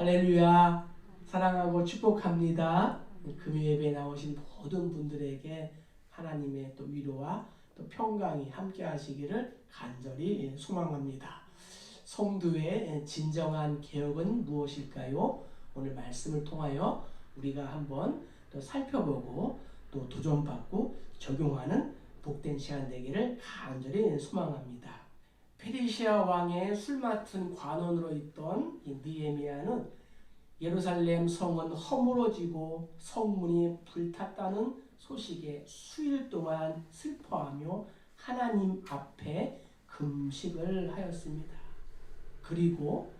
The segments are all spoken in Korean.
할렐루야. 사랑하고 축복합니다. 금요 예배에 나오신 모든 분들에게 하나님의 또 위로와 또 평강이 함께 하시기를 간절히 소망합니다. 성도의 진정한 개혁은 무엇일까요? 오늘 말씀을 통하여 우리가 한번 또 살펴보고 또 도전받고 적용하는 복된 시간 되기를 간절히 소망합니다. 페르시아 왕의 술 맡은 관원으로 있던 이 느헤미야는 예루살렘 성은 허물어지고 성문이 불탔다는 소식에 수일 동안 슬퍼하며 하나님 앞에 금식을 하였습니다. 그리고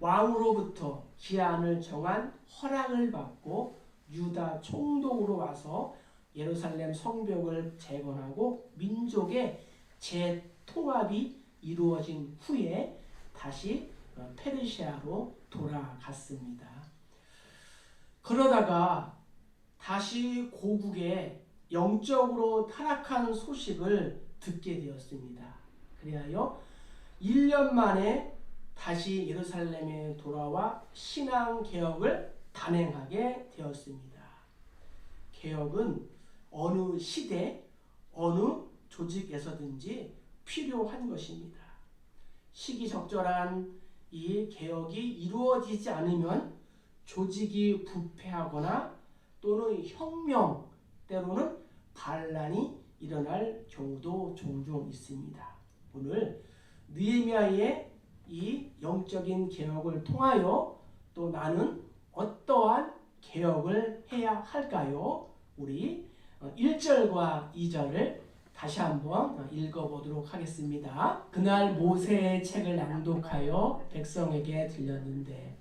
왕으로부터 기한을 정한 허락을 받고 유다 총독으로 와서 예루살렘 성벽을 재건하고 민족의 재통합이 이루어진 후에 다시 페르시아로 돌아갔습니다. 그러다가 다시 고국에 영적으로 타락한 소식을 듣게 되었습니다. 그리하여 1년 만에 다시 예루살렘에 돌아와 신앙개혁을 단행하게 되었습니다. 개혁은 어느 시대, 어느 조직에서든지 필요한 것입니다. 시기적절한 이 개혁이 이루어지지 않으면 조직이 부패하거나 또는 혁명, 때로는 반란이 일어날 경우도 종종 있습니다. 오늘 느헤미야의 이 영적인 개혁을 통하여 또 나는 어떠한 개혁을 해야 할까요? 우리 1절과 2절을 다시 한번 읽어보도록 하겠습니다. 그날 모세의 책을 낭독하여 백성에게 들렸는데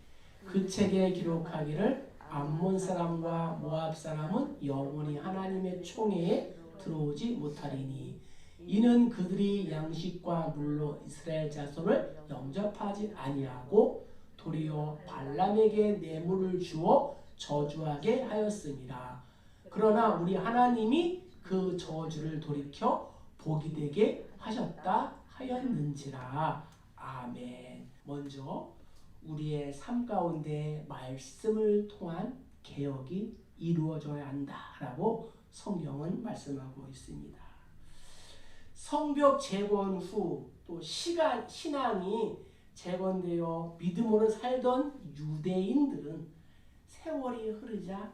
그 책에 기록하기를 암몬 사람과 모압 사람은 영원히 하나님의 총회에 들어오지 못하리니 이는 그들이 양식과 물로 이스라엘 자손을 영접하지 아니하고 도리어 발람에게 뇌물을 주어 저주하게 하였음이라. 그러나 우리 하나님이 그 저주를 돌이켜 복이 되게 하셨다 하였는지라. 아멘. 먼저 우리의 삶 가운데 말씀을 통한 개혁이 이루어져야 한다라고 성경은 말씀하고 있습니다. 성벽 재건 후 또 신앙이 재건되어 믿음으로 살던 유대인들은 세월이 흐르자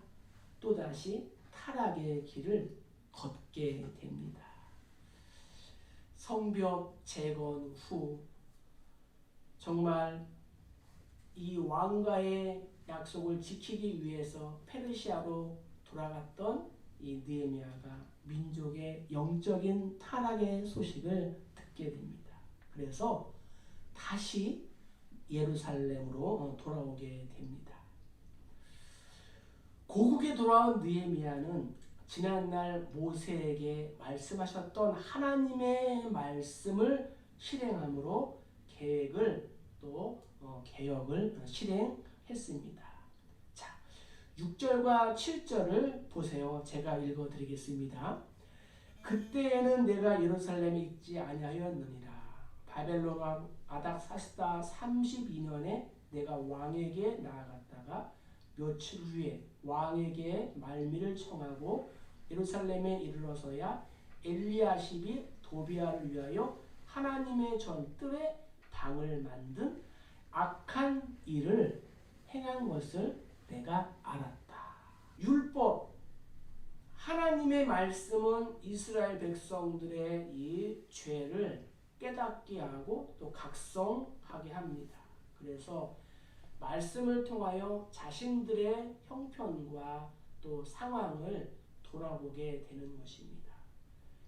또다시 타락의 길을 걷게 됩니다. 성벽 재건 후 정말 이 왕과의 약속을 지키기 위해서 페르시아로 돌아갔던 이 느헤미야가 민족의 영적인 타락의 소식을 듣게 됩니다. 그래서 다시 예루살렘으로 돌아오게 됩니다. 고국에 돌아온 느헤미야는 지난날 모세에게 말씀하셨던 하나님의 말씀을 실행함으로 계획을 또 개혁을 실행했습니다. 자, 6절과 7절을 보세요. 제가 읽어드리겠습니다. 그때에는 내가 예루살렘에 있지 아니하였느니라. 바벨론 왕 아닥사스다 32년에 내가 왕에게 나아갔다가 며칠 후에 왕에게 말미를 청하고 예루살렘에 이르러서야 엘리야십이 도비아를 위하여 하나님의 전뜰에 방을 만든 악한 일을 행한 것을 내가 알았다. 율법, 하나님의 말씀은 이스라엘 백성들의 이 죄를 깨닫게 하고 또 각성하게 합니다. 그래서 말씀을 통하여 자신들의 형편과 또 상황을 돌아보게 되는 것입니다.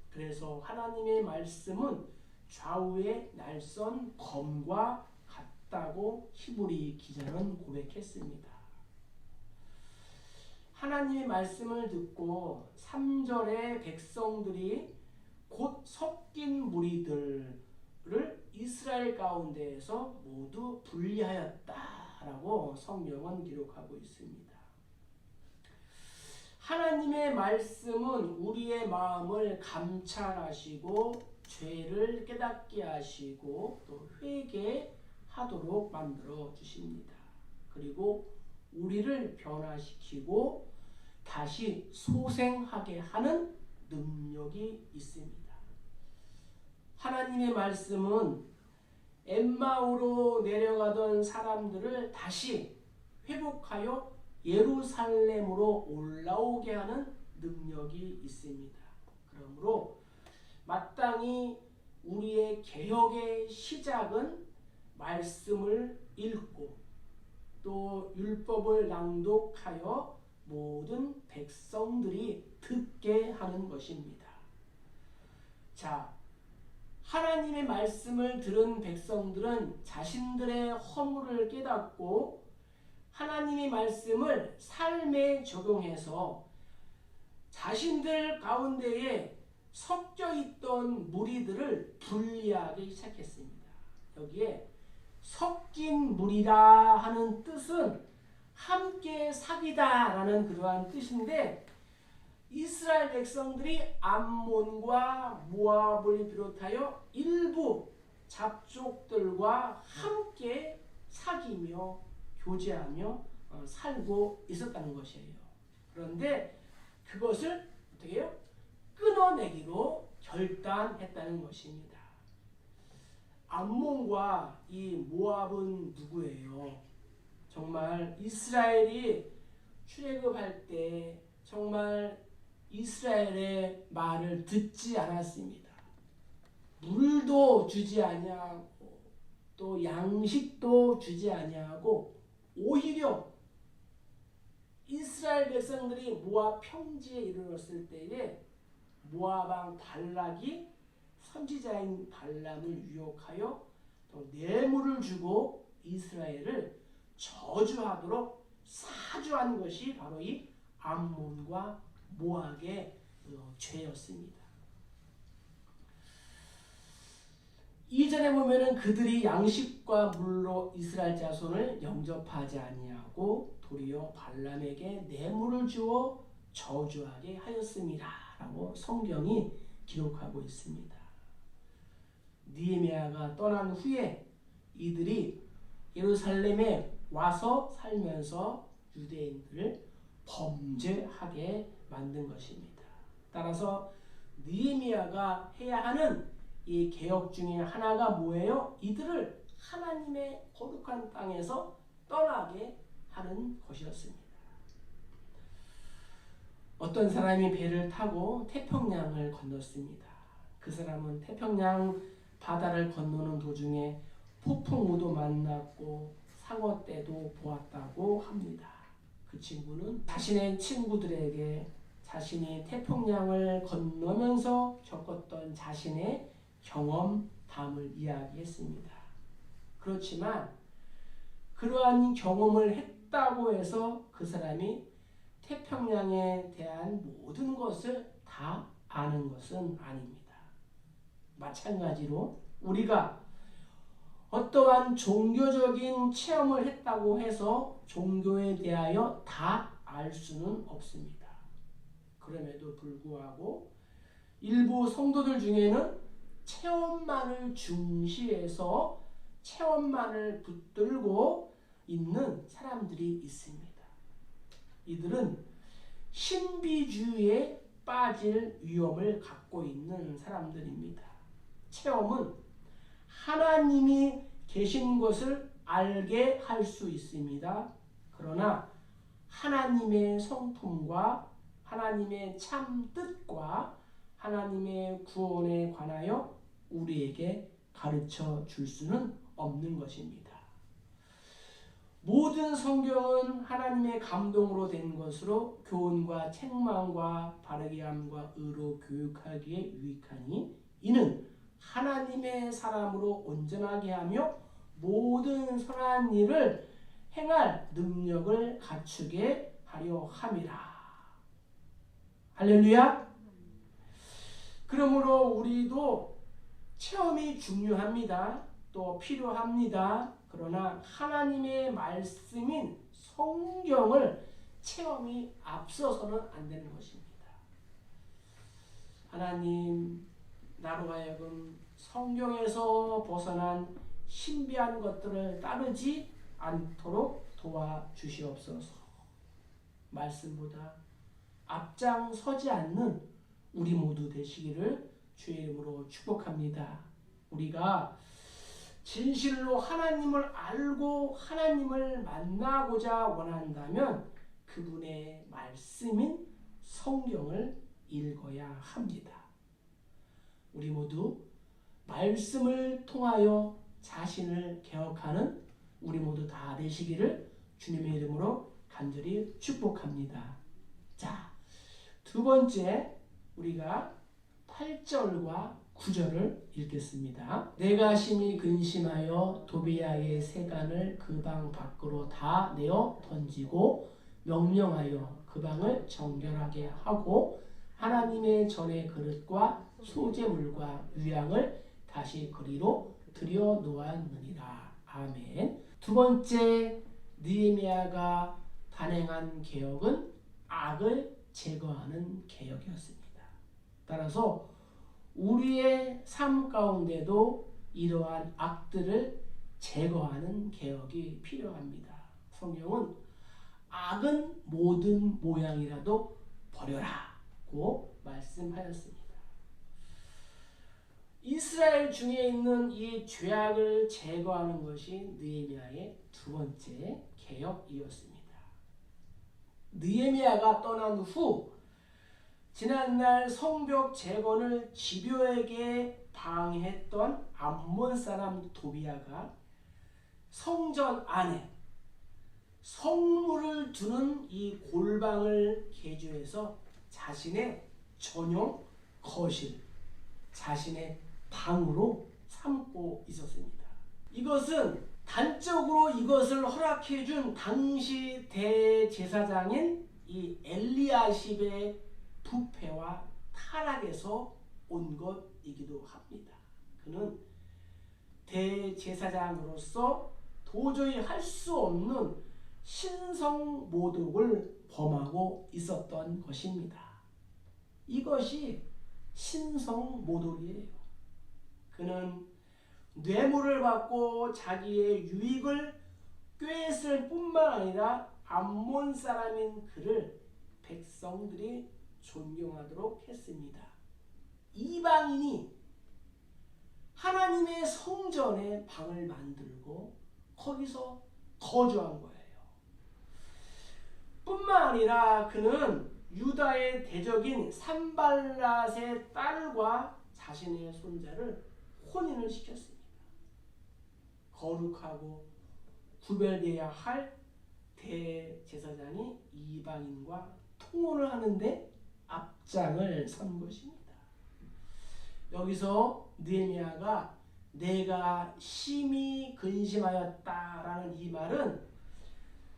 그래서 하나님의 말씀은 좌우의 날선 검과 같다고 히브리 기자는 고백했습니다. 하나님의 말씀을 듣고 3절의 백성들이 곧 섞인 무리들을 이스라엘 가운데에서 모두 분리하였다라고 성경은 기록하고 있습니다. 하나님의 말씀은 우리의 마음을 감찰하시고 죄를 깨닫게 하시고 또 회개하도록 만들어 주십니다. 그리고 우리를 변화시키고 다시 소생하게 하는 능력이 있습니다. 하나님의 말씀은 엠마오로 내려가던 사람들을 다시 회복하여 예루살렘으로 올라오게 하는 능력이 있습니다. 그러므로 마땅히 우리의 개혁의 시작은 말씀을 읽고 또 율법을 낭독하여 모든 백성들이 듣게 하는 것입니다. 자, 하나님의 말씀을 들은 백성들은 자신들의 허물을 깨닫고 하나님의 말씀을 삶에 적용해서 자신들 가운데에 섞여 있던 무리들을 분리하기 시작했습니다. 여기에 섞인 무리라 하는 뜻은 함께 사귀다라는 그러한 뜻인데, 이스라엘 백성들이 암몬과 모압을 비롯하여 일부 잡족들과 함께 사귀며 교제하며 살고 있었다는 것이에요. 그런데 그것을 어떻게 해요? 끊어내기로 결단했다는 것입니다. 암몬과 이 모압은 누구예요? 정말 이스라엘이 출애굽할 때 정말 이스라엘의 말을 듣지 않았습니다. 물도 주지 아니하고 또 양식도 주지 아니하고 오히려 이스라엘 백성들이 모압 평지에 이르렀을 때에 모압 왕 발락이 선지자인 발람을 유혹하여 또 뇌물을 주고 이스라엘을 저주하도록 사주한 것이 바로 이 암몬과 모압의 죄였습니다. 이전에 보면은 그들이 양식과 물로 이스라엘 자손을 영접하지 아니하고 도리어 발람에게 뇌물을 주어 저주하게 하였습니다. 라고 성경이 기록하고 있습니다. 느헤미야가 떠난 후에 이들이 예루살렘에 와서 살면서 유대인들을 범죄하게 만든 것입니다. 따라서 느헤미야가 해야 하는 이 개혁 중에 하나가 뭐예요? 이들을 하나님의 거룩한 땅에서 떠나게 하는 것이었습니다. 어떤 사람이 배를 타고 태평양을 건넜습니다. 그 사람은 태평양 바다를 건너는 도중에 폭풍우도 만났고 상어떼도 보았다고 합니다. 그 친구는 자신의 친구들에게 자신이 태평양을 건너면서 겪었던 자신의 경험담을 이야기했습니다. 그렇지만 그러한 경험을 했다고 해서 그 사람이 태평양에 대한 모든 것을 다 아는 것은 아닙니다. 마찬가지로 우리가 어떠한 종교적인 체험을 했다고 해서 종교에 대하여 다 알 수는 없습니다. 그럼에도 불구하고 일부 성도들 중에는 체험만을 중시해서 체험만을 붙들고 있는 사람들이 있습니다. 이들은 신비주의에 빠질 위험을 갖고 있는 사람들입니다. 체험은 하나님이 계신 것을 알게 할 수 있습니다. 그러나 하나님의 성품과 하나님의 참 뜻과 하나님의 구원에 관하여 우리에게 가르쳐 줄 수는 없는 것입니다. 모든 성경은 하나님의 감동으로 된 것으로 교훈과 책망과 바르게 함과 의로 교육하기에 유익하니 이는 하나님의 사람으로 온전하게 하며 모든 선한 일을 행할 능력을 갖추게 하려 함이라. 할렐루야. 그러므로 우리도 체험이 중요합니다. 또 필요합니다. 그러나 하나님의 말씀인 성경을 체험이 앞서서는 안 되는 것입니다. 하나님, 나로 하여금 성경에서 벗어난 신비한 것들을 따르지 않도록 도와주시옵소서. 말씀보다 앞장서지 않는 우리 모두 되시기를 주의 이름으로 축복합니다. 우리가 진실로 하나님을 알고 하나님을 만나고자 원한다면 그분의 말씀인 성경을 읽어야 합니다. 우리 모두 말씀을 통하여 자신을 개혁하는 우리 모두 다 되시기를 주님의 이름으로 간절히 축복합니다. 자, 두 번째 우리가 8절과 9절을 읽겠습니다. 내가 심히 근심하여 도비야의 세간을 그 방 밖으로 다 내어 던지고 명령하여 그 방을 정결하게 하고 하나님의 전의 그릇과 소재물과 유향을 다시 그리로 들여 놓았느니라. 아멘. 두 번째 느헤미야가 단행한 개혁은 악을 제거하는 개혁이었습니다. 따라서 우리의 삶 가운데도 이러한 악들을 제거하는 개혁이 필요합니다. 성경은 악은 모든 모양이라도 버려라고 말씀하였습니다. 이스라엘 중에 있는 이 죄악을 제거하는 것이 느헤미야의 두 번째 개혁이었습니다. 느헤미야가 떠난 후 지난날 성벽 재건을 집요하게 방해했던 암몬 사람 도비야가 성전 안에 성물을 두는 이 골방을 개조해서 자신의 전용 거실, 자신의 방으로 삼고 있었습니다. 이것은 단적으로 이것을 허락해 준 당시 대제사장인 이 엘리야십의 부패와 타락에서 온 것이기도 합니다. 그는 대제사장으로서 도저히 할 수 없는 신성모독을 범하고 있었던 것입니다. 이것이 신성모독이에요. 그는 뇌물을 받고 자기의 유익을 꾀했을 뿐만 아니라 암몬 사람인 그를 백성들이 존경하도록 했습니다. 이방인이 하나님의 성전에 방을 만들고 거기서 거주한 거예요. 뿐만 아니라 그는 유다의 대적인 산발랏의 딸과 자신의 손자를 혼인을 시켰습니다. 거룩하고 구별되어야 할 대제사장이 이방인과 통혼을 하는데 앞장을 선 것입니다. 여기서 느헤미야가 내가 심히 근심하였다라는 이 말은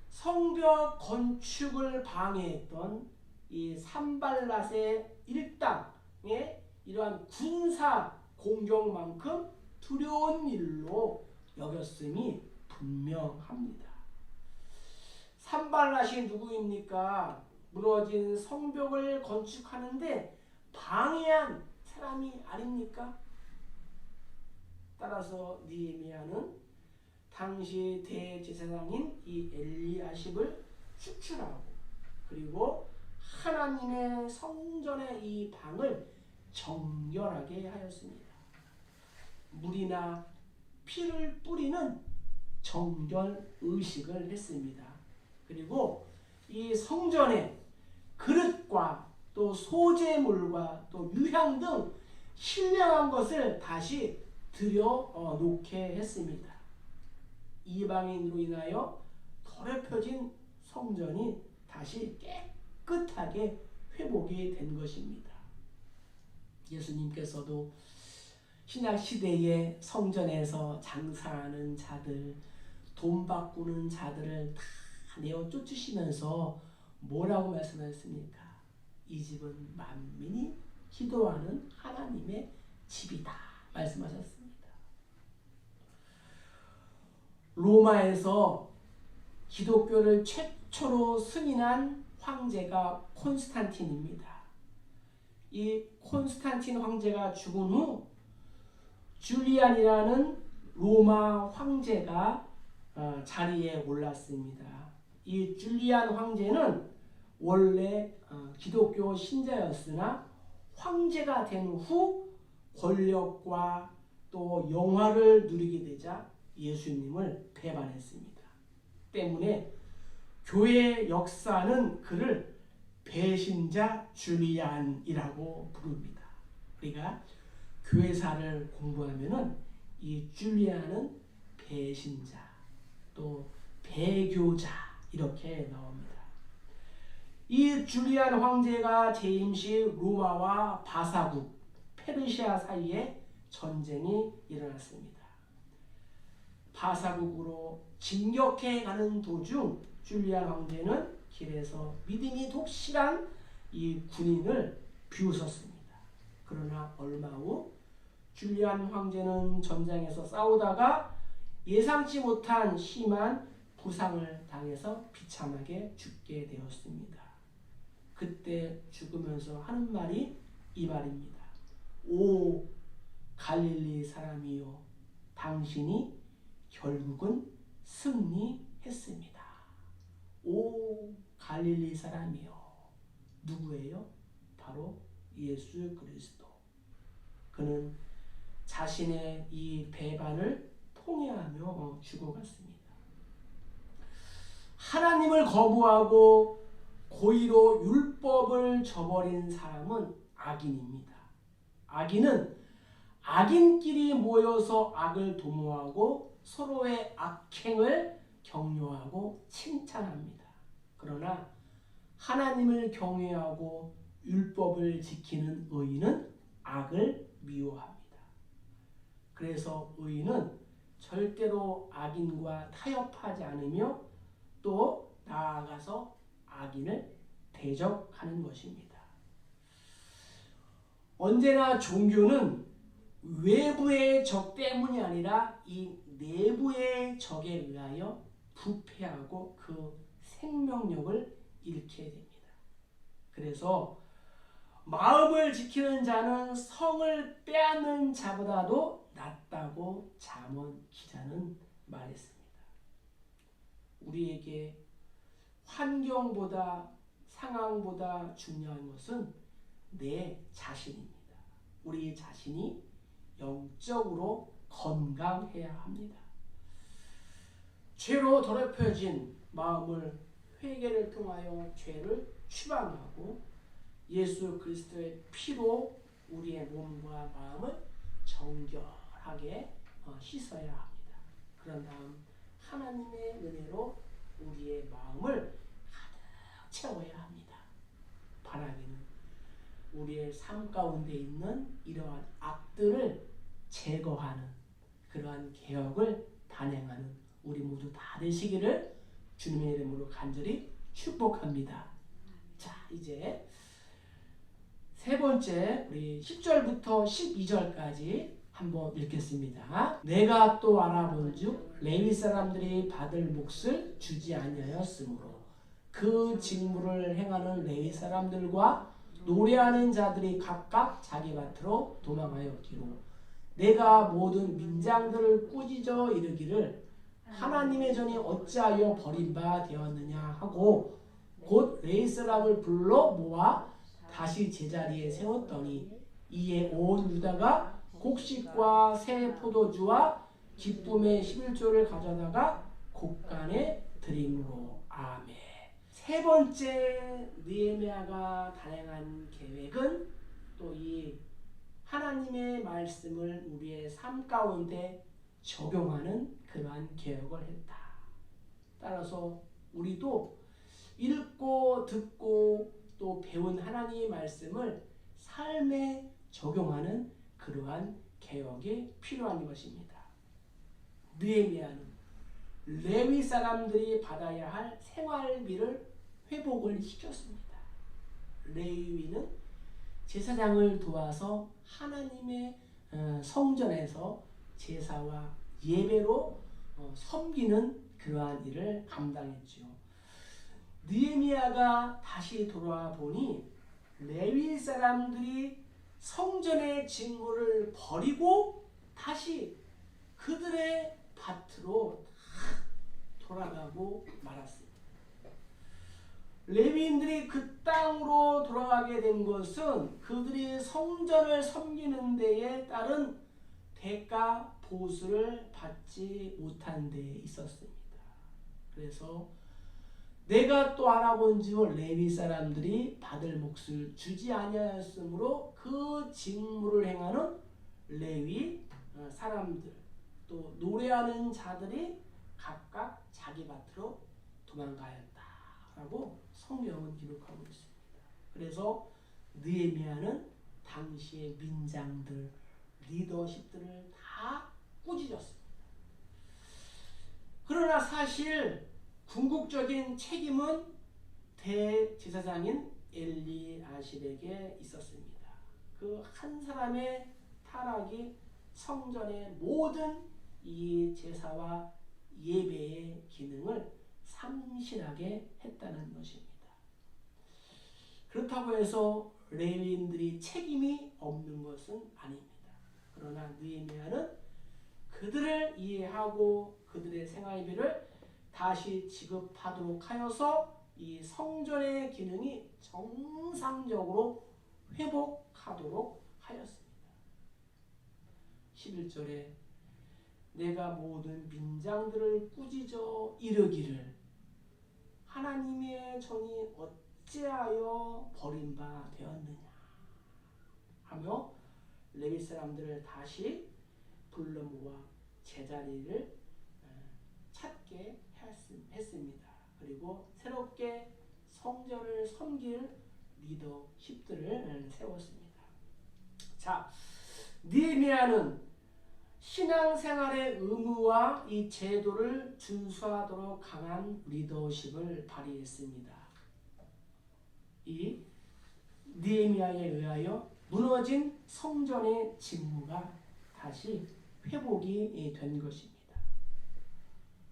성벽 건축을 방해했던 이 산발랏의 일당의 이러한 군사 공격만큼 두려운 일로 여겼음이 분명합니다. 산발랏이 누구입니까? 무너진 성벽을 건축하는데 방해한 사람이 아닙니까? 따라서 느헤미야는 당시 대제사장인 이 엘리야십을 추출하고 그리고 하나님의 성전의 이 방을 정결하게 하였습니다. 물이나 피를 뿌리는 정결 의식을 했습니다. 그리고 이 성전에 그릇과 또 소재물과 또 유향 등 신령한 것을 다시 들여 놓게 했습니다. 이방인으로 인하여 더럽혀진 성전이 다시 깨끗하게 회복이 된 것입니다. 예수님께서도 신약 시대의 성전에서 장사하는 자들, 돈 바꾸는 자들을 다 내어 쫓으시면서 뭐라고 말씀하셨습니까? 이 집은 만민이 기도하는 하나님의 집이다 말씀하셨습니다. 로마에서 기독교를 최초로 승인한 황제가 콘스탄틴입니다. 이 콘스탄틴 황제가 죽은 후 줄리안이라는 로마 황제가 자리에 올랐습니다. 이 줄리안 황제는 원래 기독교 신자였으나 황제가 된 후 권력과 또 영화를 누리게 되자 예수님을 배반했습니다. 때문에 교회 역사는 그를 배신자 줄리안이라고 부릅니다. 우리가 교회사를 공부하면은 이 줄리안은 배신자, 또 배교자 이렇게 나옵니다. 이 줄리안 황제가 재임 시 로마와 바사국, 페르시아 사이에 전쟁이 일어났습니다. 바사국으로 진격해 가는 도중 줄리안 황제는 길에서 믿음이 독실한 이 군인을 비웃었습니다. 그러나 얼마 후 줄리안 황제는 전장에서 싸우다가 예상치 못한 심한 부상을 당해서 비참하게 죽게 되었습니다. 그때 죽으면서 하는 말이 이 말입니다. 오 갈릴리 사람이요, 당신이 결국은 승리했습니다. 오 갈릴리 사람이요. 누구예요? 바로 예수 그리스도. 그는 자신의 이 배반을 통회하며 죽어갔습니다. 하나님을 거부하고 고의로 율법을 저버린 사람은 악인입니다. 악인은 악인끼리 모여서 악을 도모하고 서로의 악행을 격려하고 칭찬합니다. 그러나 하나님을 경외하고 율법을 지키는 의인은 악을 미워합니다. 그래서 의인은 절대로 악인과 타협하지 않으며 또 나아가서 악인을 대적하는 것입니다. 언제나 종교는 외부의 적 때문이 아니라 이 내부의 적에 의하여 부패하고 그 생명력을 잃게 됩니다. 그래서 마음을 지키는 자는 성을 빼앗는 자보다도 낫다고 잠언 기자는 말했습니다. 우리에게 환경보다 상황보다 중요한 것은 내 자신입니다. 우리 자신이 영적으로 건강해야 합니다. 죄로 더럽혀진 마음을 회개를 통하여 죄를 추방하고 예수 그리스도의 피로 우리의 몸과 마음을 정결하게 씻어야 합니다. 그런 다음 하나님의 은혜로 우리의 마음을 가득 채워야 합니다. 바라기는 우리의 삶 가운데 있는 이러한 악들을 제거하는 그러한 개혁을 단행하는 우리 모두 다 되시기를 주님의 이름으로 간절히 축복합니다. 자, 이제 세 번째 우리 10절부터 12절까지 한번 읽겠습니다. 내가 또 알아본즉 레위 사람들이 받을 몫을 주지 아니하였으므로 그 직무를 행하는 레위 사람들과 노래하는 자들이 각각 자기 밭으로 도망하였기로 내가 모든 민장들을 꾸짖어 이르기를 하나님의 전이 어찌하여 버림바 되었느냐 하고 곧 레위 사람을 불러 모아 다시 제자리에 세웠더니 이에 온 유다가 곡식과 새 포도주와 기쁨의 11조를 가져다가 곡간에 드림으로. 아멘. 세 번째 느헤미야가 단행한 계획은 또 이 하나님의 말씀을 우리의 삶 가운데 적용하는 그러한 개혁을 했다. 따라서 우리도 읽고 듣고 또 배운 하나님의 말씀을 삶에 적용하는 그러한 개혁이 필요한 것입니다. 느헤미야는 레위 사람들이 받아야 할 생활비를 회복을 시켰습니다. 레위는 제사장을 도와서 하나님의 성전에서 제사와 예배로 섬기는 그러한 일을 감당했죠. 느헤미야가 다시 돌아와 보니 레위 사람들이 성전의 직무를 버리고 다시 그들의 밭으로 돌아가고 말았습니다. 레위인들이 그 땅으로 돌아가게 된 것은 그들이 성전을 섬기는 데에 따른 대가 보수를 받지 못한 데 있었습니다. 그래서 내가 또 알아본즉 레위 사람들이 받을 몫을 주지 아니하였으므로 그 직무를 행하는 레위 사람들 또 노래하는 자들이 각각 자기 밭으로 도망가였다라고 성경은 기록하고 있습니다. 그래서 느헤미야는 당시의 민장들, 리더십들을 다 꾸짖었습니다. 그러나 사실 궁극적인 책임은 대제사장인 엘리아십에게 있었습니다. 그 한 사람의 타락이 성전의 모든 이 제사와 예배의 기능을 상실하게 했다는 것입니다. 그렇다고 해서 레위인들이 책임이 없는 것은 아닙니다. 그러나 느헤미야는 그들을 이해하고 그들의 생활비를 다시 지급하도록 하여서 이 성전의 기능이 정상적으로 회복하도록 하였습니다. 11절에 내가 모든 민장들을 꾸짖어 이르기를 하나님의 전이 어찌하여 버림바 되었느냐 하며 레위 사람들을 다시 불러 모아 제자리를 찾게 했습니다. 그리고 새롭게 성전을 섬길 리더십들을 세웠습니다. 자, 느헤미야는 신앙생활의 의무와 이 제도를 준수하도록 강한 리더십을 발휘했습니다. 이 느헤미야에 의하여 무너진 성전의 직무가 다시 회복이 된 것입니다.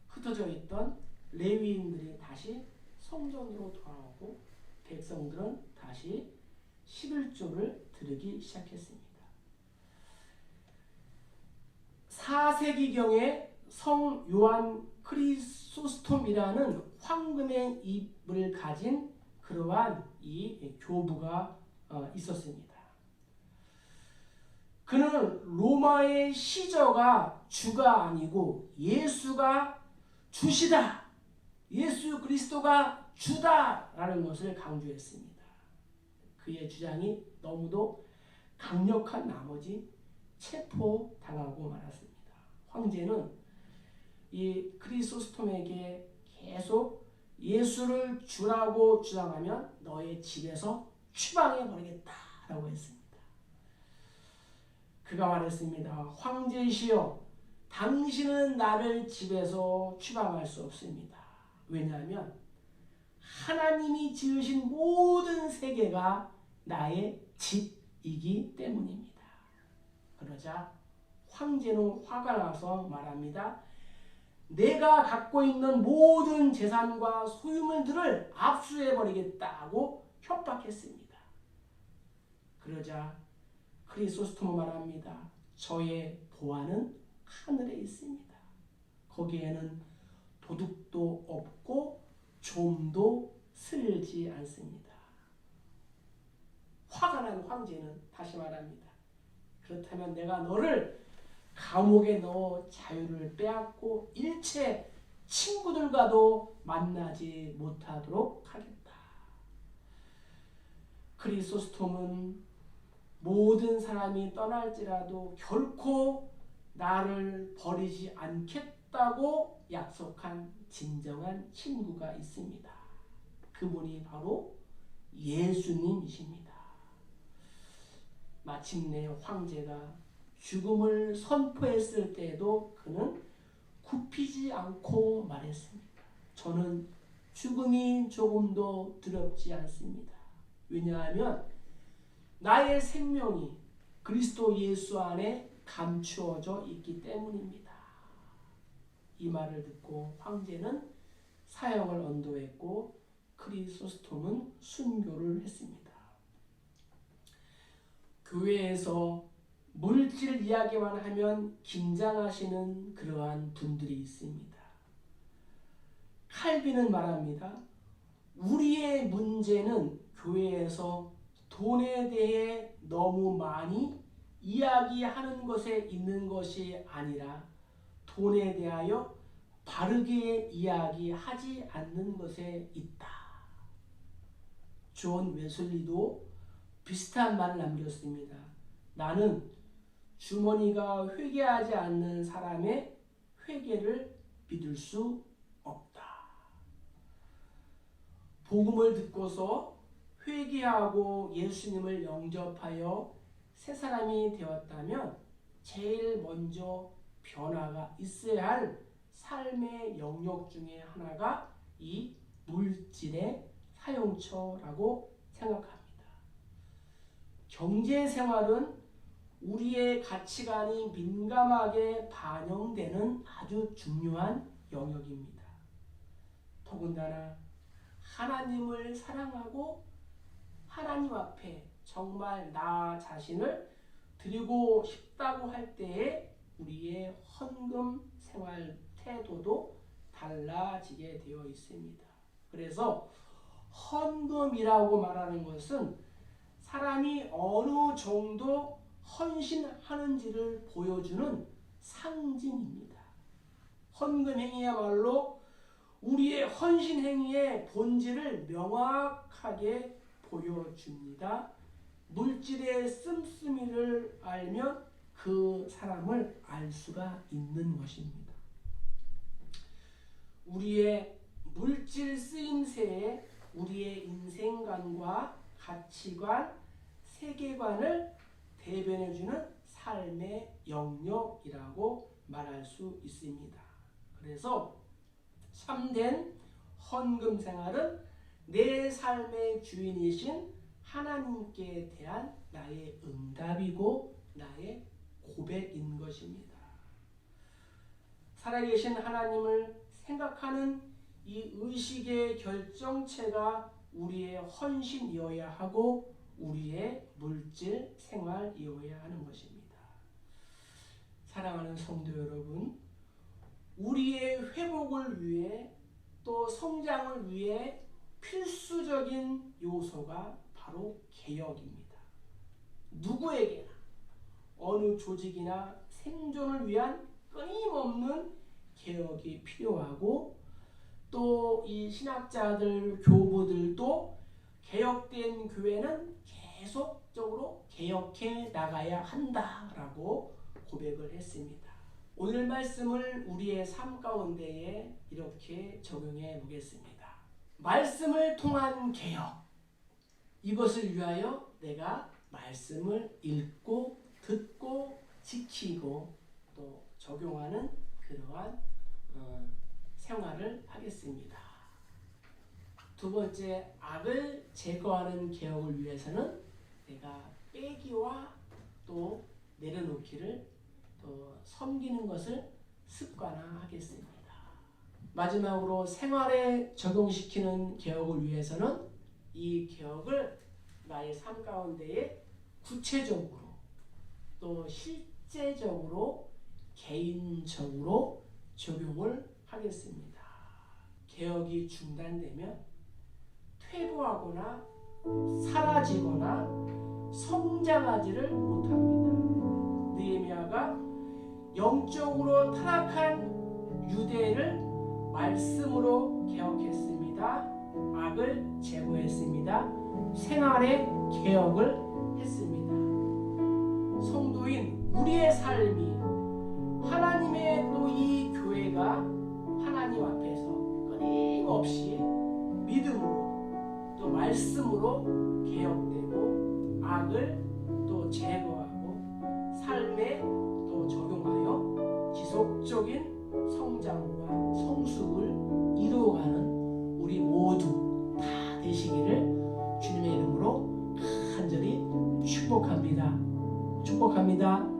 흩어져 있던 레위인들이 다시 성전으로 돌아오고 백성들은 다시 11조를 드리기 시작했습니다. 4세기경에 성 요한 크리소스톰이라는 황금의 입을 가진 그러한 이 교부가 있었습니다. 그는 로마의 시저가 주가 아니고 예수가 주시다, 예수 그리스도가 주다라는 것을 강조했습니다. 그의 주장이 너무도 강력한 나머지 체포당하고 말았습니다. 황제는 이 크리소스톰에게 계속 예수를 주라고 주장하면 너의 집에서 추방해버리겠다라고 했습니다. 그가 말했습니다. 황제시여, 당신은 나를 집에서 추방할 수 없습니다. 왜냐하면 하나님이 지으신 모든 세계가 나의 집이기 때문입니다. 그러자 황제는 화가 나서 말합니다. 내가 갖고 있는 모든 재산과 소유물들을 압수해버리겠다고 협박했습니다. 그러자 크리소스톰은 말합니다. 저의 보안은 하늘에 있습니다. 거기에는 도둑도 없고 좀도 슬지 않습니다. 화가 난 황제는 다시 말합니다. 그렇다면 내가 너를 감옥에 넣어 자유를 빼앗고 일체 친구들과도 만나지 못하도록 하겠다. 크리소스톰은 모든 사람이 떠날지라도 결코 나를 버리지 않겠다고 약속한 진정한 친구가 있습니다. 그분이 바로 예수님이십니다. 마침내 황제가 죽음을 선포했을 때에도 그는 굽히지 않고 말했습니다. 저는 죽음이 조금도 두렵지 않습니다. 왜냐하면 나의 생명이 그리스도 예수 안에 감추어져 있기 때문입니다. 이 말을 듣고 황제는 사형을 언도했고 크리소스톰은 순교를 했습니다. 교회에서 물질 이야기만 하면 긴장하시는 그러한 분들이 있습니다. 칼빈은 말합니다. 우리의 문제는 교회에서 돈에 대해 너무 많이 이야기하는 것에 있는 것이 아니라 돈에 대하여 바르게 이야기하지 않는 것에 있다. 존 웨슬리도 비슷한 말을 남겼습니다. 나는 주머니가 회개하지 않는 사람의 회개를 믿을 수 없다. 복음을 듣고서 회개하고 예수님을 영접하여 새 사람이 되었다면 제일 먼저 변화가 있어야 할 삶의 영역 중에 하나가 이 물질의 사용처라고 생각합니다. 경제생활은 우리의 가치관이 민감하게 반영되는 아주 중요한 영역입니다. 더군다나 하나님을 사랑하고 하나님 앞에 정말 나 자신을 드리고 싶다고 할 때에 우리의 헌금 생활 태도도 달라지게 되어 있습니다. 그래서 헌금이라고 말하는 것은 사람이 어느 정도 헌신하는지를 보여주는 상징입니다. 헌금 행위야말로 우리의 헌신 행위의 본질을 명확하게 보여줍니다. 물질의 씀씀이를 알면 그 사람을 알 수가 있는 것입니다. 우리의 물질 쓰임새에 우리의 인생관과 가치관, 세계관을 대변해주는 삶의 영역이라고 말할 수 있습니다. 그래서 참된 헌금 생활은 내 삶의 주인이신 하나님께 대한 나의 응답이고 나의 고백인 것입니다. 살아계신 하나님을 생각하는 이 의식의 결정체가 우리의 헌신이어야 하고 우리의 물질 생활이어야 하는 것입니다. 사랑하는 성도 여러분, 우리의 회복을 위해 또 성장을 위해 필수적인 요소가 바로 개혁입니다. 누구에게나 어느 조직이나 생존을 위한 끊임없는 개혁이 필요하고 또 이 신학자들, 교부들도 개혁된 교회는 계속적으로 개혁해 나가야 한다라고 고백을 했습니다. 오늘 말씀을 우리의 삶 가운데에 이렇게 적용해 보겠습니다. 말씀을 통한 개혁, 이것을 위하여 내가 말씀을 읽고 듣고 지키고 또 적용하는 그러한 생활을 하겠습니다. 두 번째, 악을 제거하는 개혁을 위해서는 내가 빼기와 또 내려놓기를 또 섬기는 것을 습관화하겠습니다. 마지막으로 생활에 적용시키는 개혁을 위해서는 이 개혁을 나의 삶 가운데에 구체적으로 또 실제적으로 개인적으로 적용을 하겠습니다. 개혁이 중단되면 퇴보하거나 사라지거나 성장하지를 못합니다. 느헤미야가 영적으로 타락한 유대를 말씀으로 개혁했습니다. 악을 제거했습니다. 생활의 개혁을 했습니다. 성도인 우리의 삶이 하나님의 또 이 교회가 하나님 앞에서 끊임없이 믿음으로 또 말씀으로 개혁되고 악을 또 제거하고 삶에 또 적용하여 지속적인 성장과 성숙을 이루어가는 우리 모두 다 되시기를 주님의 이름으로 간절히 축복합니다. 축복합니다.